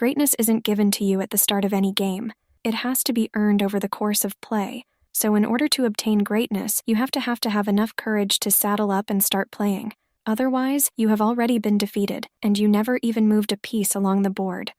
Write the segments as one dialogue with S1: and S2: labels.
S1: Greatness isn't given to you at the start of any game. It has to be earned over the course of play. So in order to obtain greatness, you have to have enough courage to saddle up and start playing. Otherwise, you have already been defeated, and you never even moved a piece along the board.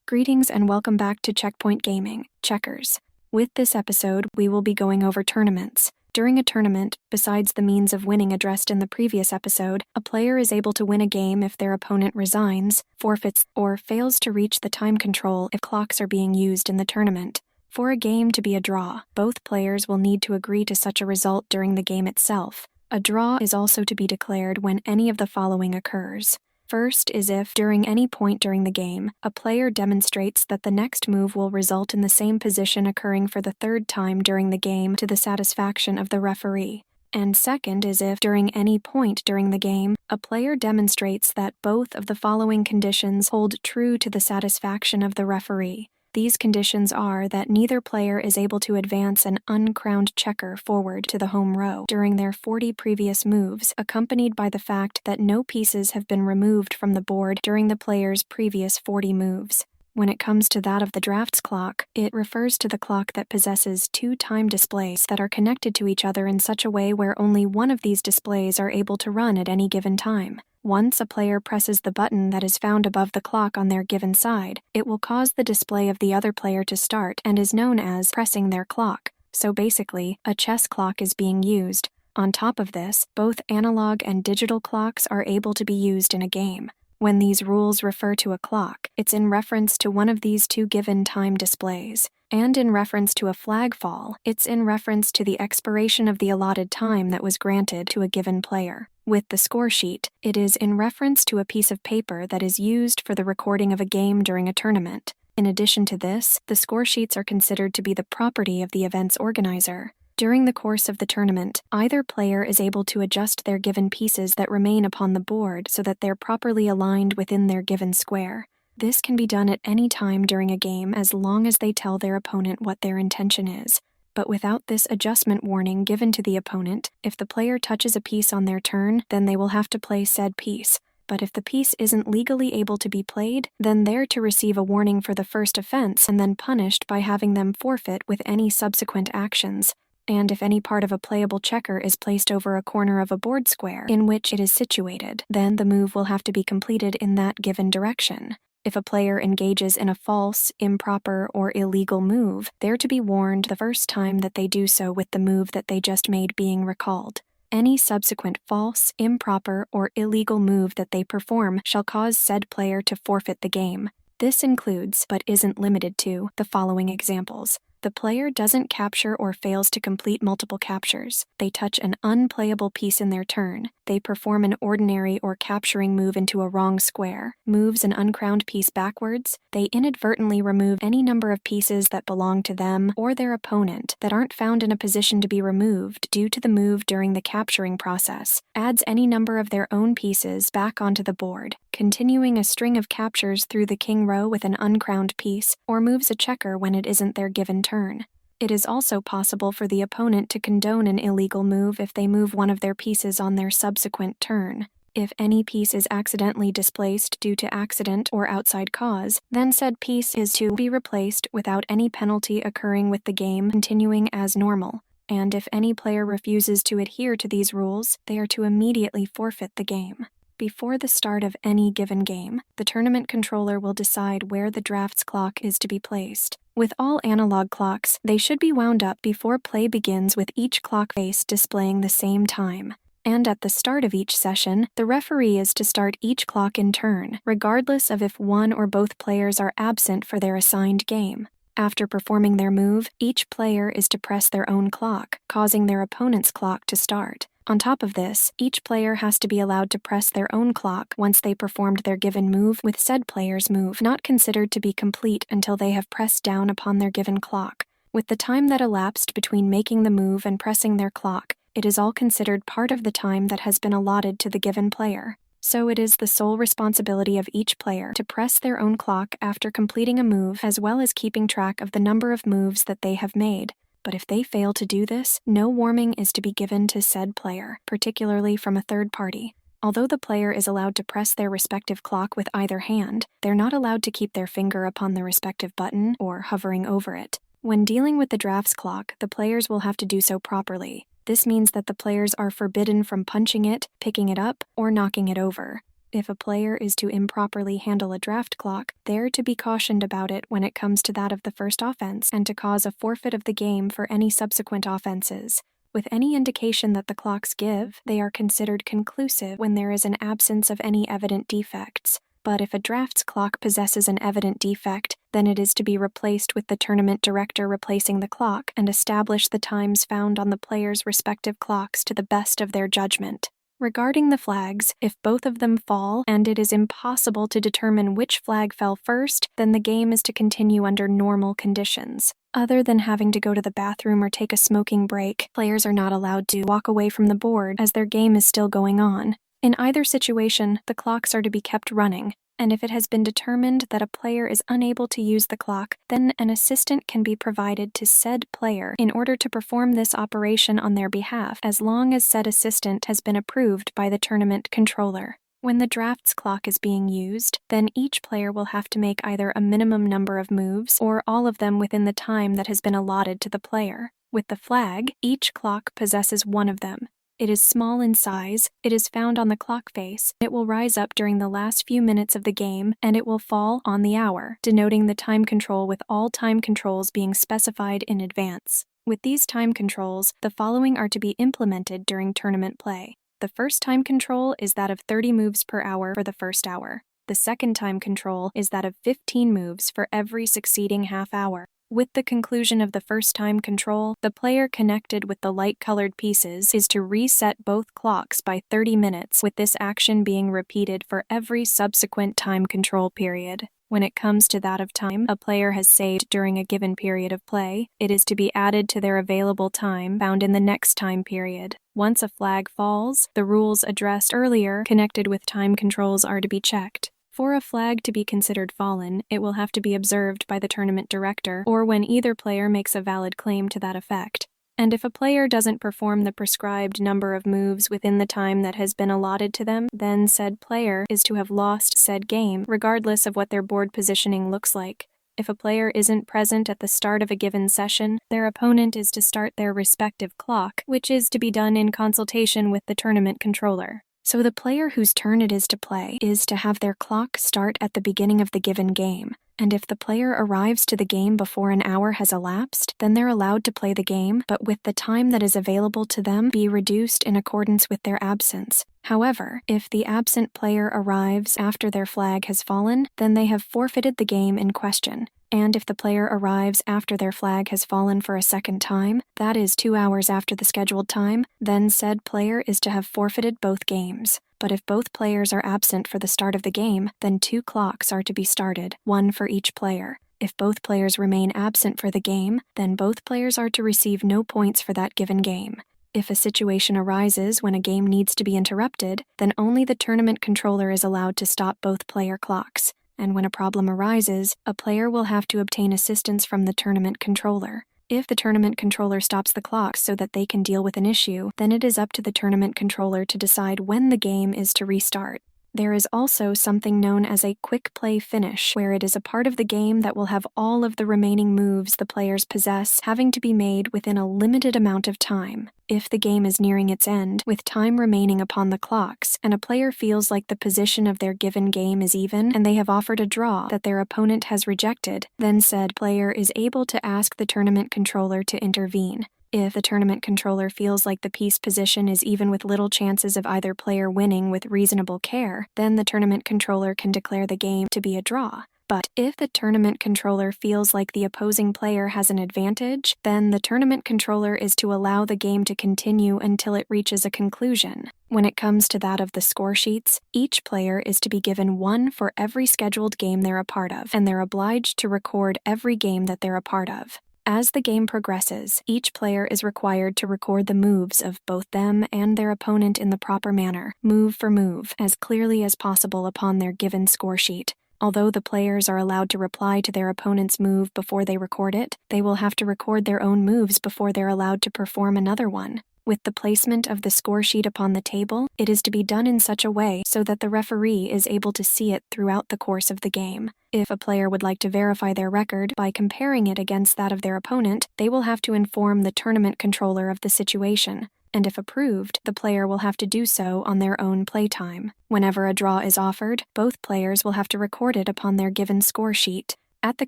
S1: Greetings and welcome back to Checkpoint Gaming, Checkers. With this episode, we will be going over tournaments. During a tournament, besides the means of winning addressed in the previous episode, a player is able to win a game if their opponent resigns, forfeits, or fails to reach the time control if clocks are being used in the tournament. For a game to be a draw, both players will need to agree to such a result during the game itself. A draw is also to be declared when any of the following occurs. First is if, during any point during the game, a player demonstrates that the next move will result in the same position occurring for the third time during the game to the satisfaction of the referee. And second is if, during any point during the game, a player demonstrates that both of the following conditions hold true to the satisfaction of the referee. These conditions are that neither player is able to advance an uncrowned checker forward to the home row during their 40 previous moves, accompanied by the fact that no pieces have been removed from the board during the player's previous 40 moves. When it comes to that of the drafts clock, it refers to the clock that possesses two time displays that are connected to each other in such a way where only one of these displays are able to run at any given time. Once a player presses the button that is found above the clock on their given side, it will cause the display of the other player to start and is known as pressing their clock. So basically, a chess clock is being used. On top of this, both analog and digital clocks are able to be used in a game. When these rules refer to a clock, it's in reference to one of these two given time displays. And in reference to a flag fall, it's in reference to the expiration of the allotted time that was granted to a given player. With the score sheet, it is in reference to a piece of paper that is used for the recording of a game during a tournament. In addition to this, the score sheets are considered to be the property of the event's organizer. During the course of the tournament, either player is able to adjust their given pieces that remain upon the board so that they're properly aligned within their given square. This can be done at any time during a game as long as they tell their opponent what their intention is. But without this adjustment warning given to the opponent, if the player touches a piece on their turn, then they will have to play said piece. But if the piece isn't legally able to be played, then they're to receive a warning for the first offense and then punished by having them forfeit with any subsequent actions. And if any part of a playable checker is placed over a corner of a board square in which it is situated, then the move will have to be completed in that given direction. If a player engages in a false, improper, or illegal move, they're to be warned the first time that they do so with the move that they just made being recalled. Any subsequent false, improper, or illegal move that they perform shall cause said player to forfeit the game. This includes, but isn't limited to, the following examples. The player doesn't capture or fails to complete multiple captures. They touch an unplayable piece in their turn. They perform an ordinary or capturing move into a wrong square, moves an uncrowned piece backwards. They inadvertently remove any number of pieces that belong to them or their opponent that aren't found in a position to be removed due to the move during the capturing process. Adds any number of their own pieces back onto the board, continuing a string of captures through the king row with an uncrowned piece, or moves a checker when it isn't their given turn. It is also possible for the opponent to condone an illegal move if they move one of their pieces on their subsequent turn. If any piece is accidentally displaced due to accident or outside cause, then said piece is to be replaced without any penalty occurring with the game continuing as normal. And if any player refuses to adhere to these rules, they are to immediately forfeit the game. Before the start of any given game, the tournament controller will decide where the drafts clock is to be placed. With all analog clocks, they should be wound up before play begins with each clock face displaying the same time. And at the start of each session, the referee is to start each clock in turn, regardless of if one or both players are absent for their assigned game. After performing their move, each player is to press their own clock, causing their opponent's clock to start. On top of this, each player has to be allowed to press their own clock once they performed their given move, with said player's move not considered to be complete until they have pressed down upon their given clock. With the time that elapsed between making the move and pressing their clock, it is all considered part of the time that has been allotted to the given player. So it is the sole responsibility of each player to press their own clock after completing a move, as well as keeping track of the number of moves that they have made. But if they fail to do this, no warning is to be given to said player, particularly from a third party. Although the player is allowed to press their respective clock with either hand, they're not allowed to keep their finger upon the respective button or hovering over it. When dealing with the drafts clock, the players will have to do so properly. This means that the players are forbidden from punching it, picking it up, or knocking it over. If a player is to improperly handle a draft clock, they're to be cautioned about it when it comes to that of the first offense and to cause a forfeit of the game for any subsequent offenses. With any indication that the clocks give, they are considered conclusive when there is an absence of any evident defects. But if a drafts clock possesses an evident defect, then it is to be replaced with the tournament director replacing the clock and establish the times found on the players' respective clocks to the best of their judgment. Regarding the flags, if both of them fall and it is impossible to determine which flag fell first, then the game is to continue under normal conditions. Other than having to go to the bathroom or take a smoking break, players are not allowed to walk away from the board as their game is still going on. In either situation, the clocks are to be kept running, and if it has been determined that a player is unable to use the clock, then an assistant can be provided to said player in order to perform this operation on their behalf, as long as said assistant has been approved by the tournament controller. When the drafts clock is being used, then each player will have to make either a minimum number of moves or all of them within the time that has been allotted to the player. With the flag, each clock possesses one of them. It is small in size, it is found on the clock face, it will rise up during the last few minutes of the game, and it will fall on the hour, denoting the time control with all time controls being specified in advance. With these time controls, the following are to be implemented during tournament play. The first time control is that of 30 moves per hour for the first hour. The second time control is that of 15 moves for every succeeding half hour. With the conclusion of the first time control, the player connected with the light-colored pieces is to reset both clocks by 30 minutes, with this action being repeated for every subsequent time control period. When it comes to that of time a player has saved during a given period of play, it is to be added to their available time found in the next time period. Once a flag falls, the rules addressed earlier connected with time controls are to be checked. For a flag to be considered fallen, it will have to be observed by the tournament director or when either player makes a valid claim to that effect. And if a player doesn't perform the prescribed number of moves within the time that has been allotted to them, then said player is to have lost said game, regardless of what their board positioning looks like. If a player isn't present at the start of a given session, their opponent is to start their respective clock, which is to be done in consultation with the tournament controller. So the player whose turn it is to play is to have their clock start at the beginning of the given game, and if the player arrives to the game before an hour has elapsed, then they're allowed to play the game, but with the time that is available to them be reduced in accordance with their absence. However, if the absent player arrives after their flag has fallen, then they have forfeited the game in question. And if the player arrives after their flag has fallen for a second time, that is 2 hours after the scheduled time, then said player is to have forfeited both games. But if both players are absent for the start of the game, then 2 clocks are to be started, one for each player. If both players remain absent for the game, then both players are to receive no points for that given game. If a situation arises when a game needs to be interrupted, then only the tournament controller is allowed to stop both player clocks. And when a problem arises, a player will have to obtain assistance from the tournament controller. If the tournament controller stops the clock so that they can deal with an issue, then it is up to the tournament controller to decide when the game is to restart. There is also something known as a quick play finish, where it is a part of the game that will have all of the remaining moves the players possess having to be made within a limited amount of time. If the game is nearing its end, with time remaining upon the clocks, and a player feels like the position of their given game is even and they have offered a draw that their opponent has rejected, then said player is able to ask the tournament controller to intervene. If the tournament controller feels like the piece position is even with little chances of either player winning with reasonable care, then the tournament controller can declare the game to be a draw. But if the tournament controller feels like the opposing player has an advantage, then the tournament controller is to allow the game to continue until it reaches a conclusion. When it comes to that of the score sheets, each player is to be given 1 for every scheduled game they're a part of, and they're obliged to record every game that they're a part of. As the game progresses, each player is required to record the moves of both them and their opponent in the proper manner, move for move, as clearly as possible upon their given score sheet. Although the players are allowed to reply to their opponent's move before they record it, they will have to record their own moves before they're allowed to perform another one. With the placement of the score sheet upon the table, it is to be done in such a way so that the referee is able to see it throughout the course of the game. If a player would like to verify their record by comparing it against that of their opponent, they will have to inform the tournament controller of the situation, and if approved, the player will have to do so on their own playtime. Whenever a draw is offered, both players will have to record it upon their given score sheet. At the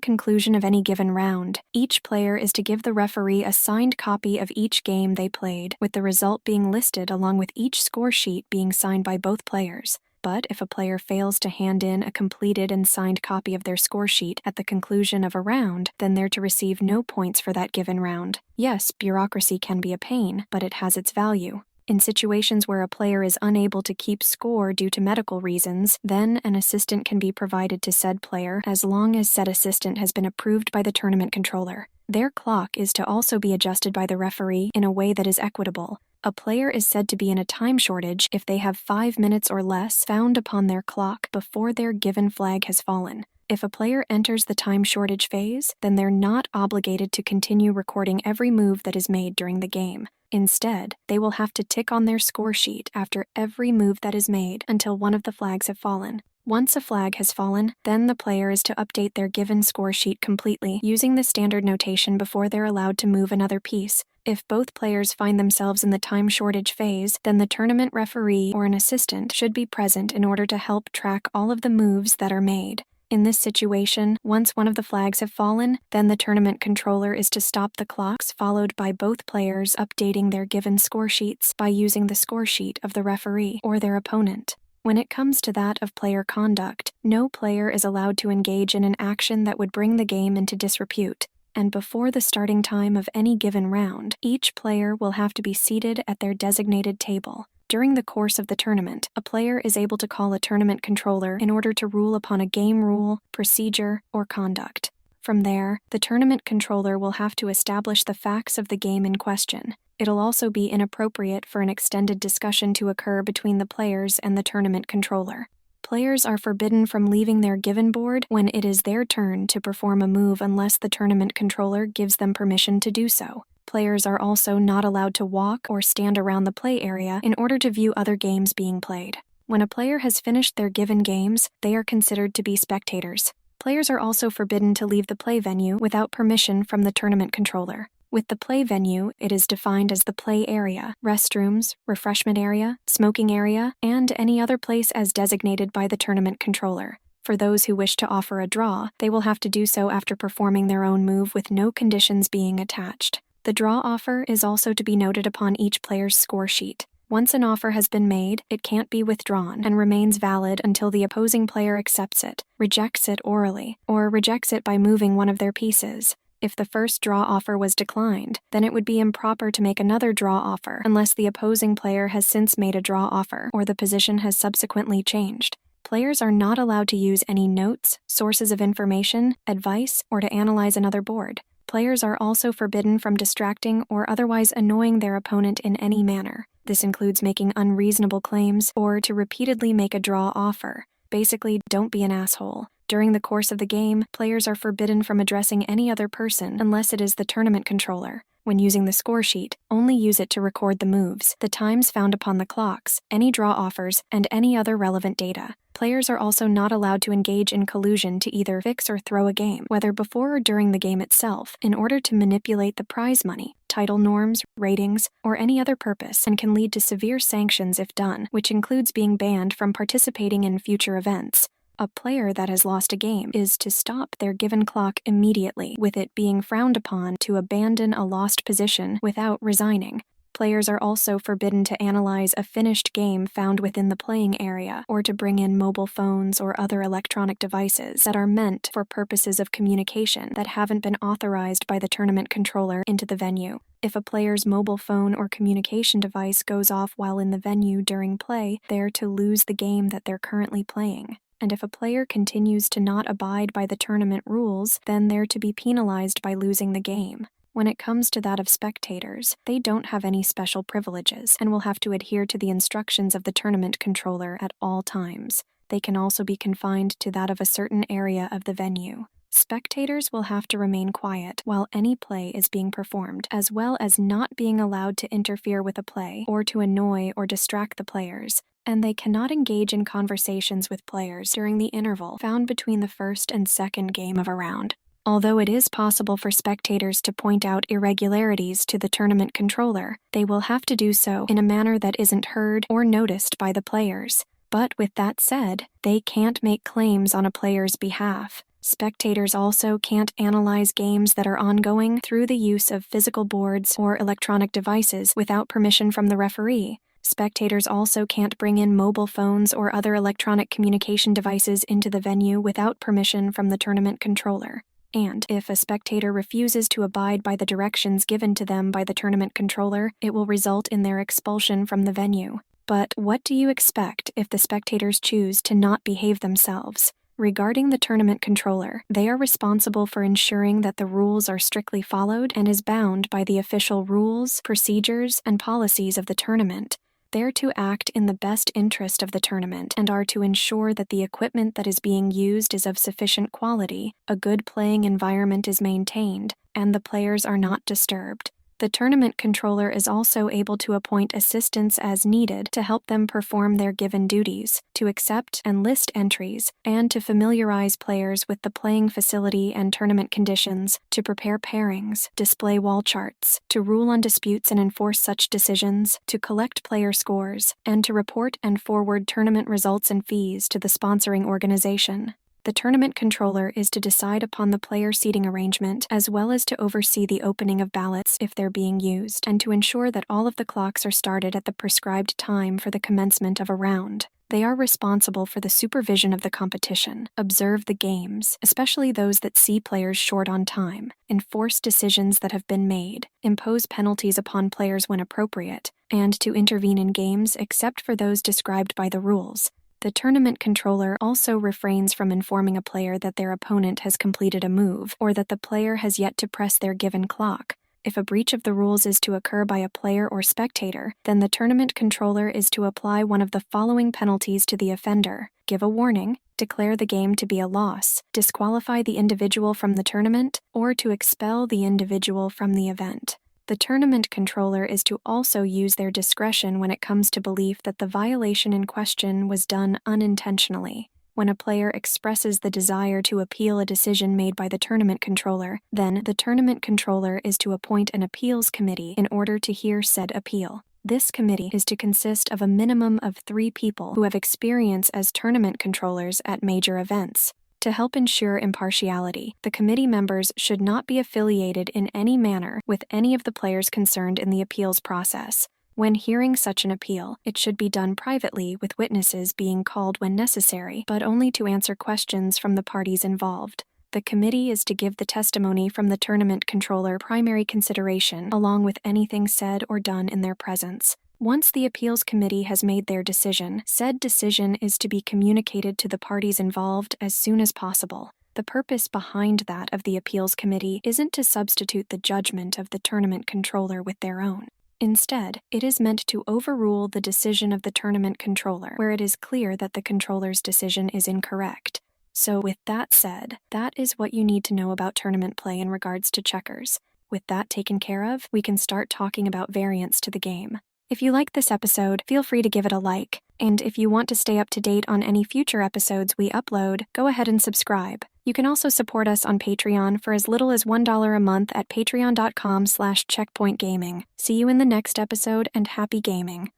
S1: conclusion of any given round, each player is to give the referee a signed copy of each game they played, with the result being listed along with each score sheet being signed by both players. But if a player fails to hand in a completed and signed copy of their score sheet at the conclusion of a round, then they're to receive no points for that given round. Yes, bureaucracy can be a pain, but it has its value. In situations where a player is unable to keep score due to medical reasons, then an assistant can be provided to said player as long as said assistant has been approved by the tournament controller. Their clock is to also be adjusted by the referee in a way that is equitable. A player is said to be in a time shortage if they have 5 minutes or less found upon their clock before their given flag has fallen. If a player enters the time shortage phase, then they're not obligated to continue recording every move that is made during the game. Instead, they will have to tick on their score sheet after every move that is made until one of the flags have fallen. Once a flag has fallen, then the player is to update their given score sheet completely using the standard notation before they're allowed to move another piece. If both players find themselves in the time shortage phase, then the tournament referee or an assistant should be present in order to help track all of the moves that are made. In this situation, once one of the flags have fallen, then the tournament controller is to stop the clocks, followed by both players updating their given score sheets by using the score sheet of the referee or their opponent. When it comes to that of player conduct, no player is allowed to engage in an action that would bring the game into disrepute, and before the starting time of any given round, each player will have to be seated at their designated table. During the course of the tournament, a player is able to call a tournament controller in order to rule upon a game rule, procedure, or conduct. From there, the tournament controller will have to establish the facts of the game in question. It'll also be inappropriate for an extended discussion to occur between the players and the tournament controller. Players are forbidden from leaving their given board when it is their turn to perform a move unless the tournament controller gives them permission to do so. Players are also not allowed to walk or stand around the play area in order to view other games being played. When a player has finished their given games, they are considered to be spectators. Players are also forbidden to leave the play venue without permission from the tournament controller. With the play venue, it is defined as the play area, restrooms, refreshment area, smoking area, and any other place as designated by the tournament controller. For those who wish to offer a draw, they will have to do so after performing their own move with no conditions being attached. The draw offer is also to be noted upon each player's score sheet. Once an offer has been made, it can't be withdrawn and remains valid until the opposing player accepts it, rejects it orally, or rejects it by moving one of their pieces. If the first draw offer was declined, then it would be improper to make another draw offer unless the opposing player has since made a draw offer or the position has subsequently changed. Players are not allowed to use any notes, sources of information, advice, or to analyze another board. Players are also forbidden from distracting or otherwise annoying their opponent in any manner. This includes making unreasonable claims or to repeatedly make a draw offer. Basically, don't be an asshole. During the course of the game, players are forbidden from addressing any other person unless it is the tournament controller. When using the score sheet, only use it to record the moves, the times found upon the clocks, any draw offers, and any other relevant data. Players are also not allowed to engage in collusion to either fix or throw a game, whether before or during the game itself, in order to manipulate the prize money, title norms, ratings, or any other purpose, and can lead to severe sanctions if done, which includes being banned from participating in future events. A player that has lost a game is to stop their given clock immediately, with it being frowned upon to abandon a lost position without resigning. Players are also forbidden to analyze a finished game found within the playing area or to bring in mobile phones or other electronic devices that are meant for purposes of communication that haven't been authorized by the tournament controller into the venue. If a player's mobile phone or communication device goes off while in the venue during play, they're to lose the game that they're currently playing. And if a player continues to not abide by the tournament rules, then they're to be penalized by losing the game. When it comes to that of spectators, they don't have any special privileges and will have to adhere to the instructions of the tournament controller at all times. They can also be confined to that of a certain area of the venue. Spectators will have to remain quiet while any play is being performed, as well as not being allowed to interfere with a play or to annoy or distract the players, and they cannot engage in conversations with players during the interval found between the first and second game of a round. Although it is possible for spectators to point out irregularities to the tournament controller, they will have to do so in a manner that isn't heard or noticed by the players. But with that said, they can't make claims on a player's behalf. Spectators also can't analyze games that are ongoing through the use of physical boards or electronic devices without permission from the referee. Spectators also can't bring in mobile phones or other electronic communication devices into the venue without permission from the tournament controller. And if a spectator refuses to abide by the directions given to them by the tournament controller, it will result in their expulsion from the venue. But what do you expect if the spectators choose to not behave themselves? Regarding the tournament controller, they are responsible for ensuring that the rules are strictly followed and is bound by the official rules, procedures, and policies of the tournament. They're to act in the best interest of the tournament and are to ensure that the equipment that is being used is of sufficient quality, a good playing environment is maintained, and the players are not disturbed. The tournament controller is also able to appoint assistants as needed to help them perform their given duties, to accept and list entries, and to familiarize players with the playing facility and tournament conditions, to prepare pairings, display wall charts, to rule on disputes and enforce such decisions, to collect player scores, and to report and forward tournament results and fees to the sponsoring organization. The tournament controller is to decide upon the player seating arrangement, as well as to oversee the opening of ballots if they're being used, and to ensure that all of the clocks are started at the prescribed time for the commencement of a round. They are responsible for the supervision of the competition, observe the games, especially those that see players short on time, enforce decisions that have been made, impose penalties upon players when appropriate, and to intervene in games except for those described by the rules. The tournament controller also refrains from informing a player that their opponent has completed a move or that the player has yet to press their given clock. If a breach of the rules is to occur by a player or spectator, then the tournament controller is to apply one of the following penalties to the offender: give a warning, declare the game to be a loss, disqualify the individual from the tournament, or to expel the individual from the event. The tournament controller is to also use their discretion when it comes to belief that the violation in question was done unintentionally. When a player expresses the desire to appeal a decision made by the tournament controller, then the tournament controller is to appoint an appeals committee in order to hear said appeal. This committee is to consist of a minimum of 3 people who have experience as tournament controllers at major events. To help ensure impartiality, the committee members should not be affiliated in any manner with any of the players concerned in the appeals process. When hearing such an appeal, it should be done privately with witnesses being called when necessary, but only to answer questions from the parties involved. The committee is to give the testimony from the tournament controller primary consideration, along with anything said or done in their presence. Once the appeals committee has made their decision, said decision is to be communicated to the parties involved as soon as possible. The purpose behind that of the appeals committee isn't to substitute the judgment of the tournament controller with their own. Instead, it is meant to overrule the decision of the tournament controller where it is clear that the controller's decision is incorrect. So with that said, that is what you need to know about tournament play in regards to checkers. With that taken care of, we can start talking about variants to the game. If you like this episode, feel free to give it a like. And if you want to stay up to date on any future episodes we upload, go ahead and subscribe. You can also support us on Patreon for as little as $1 a month at patreon.com/checkpointgaming. See you in the next episode and happy gaming.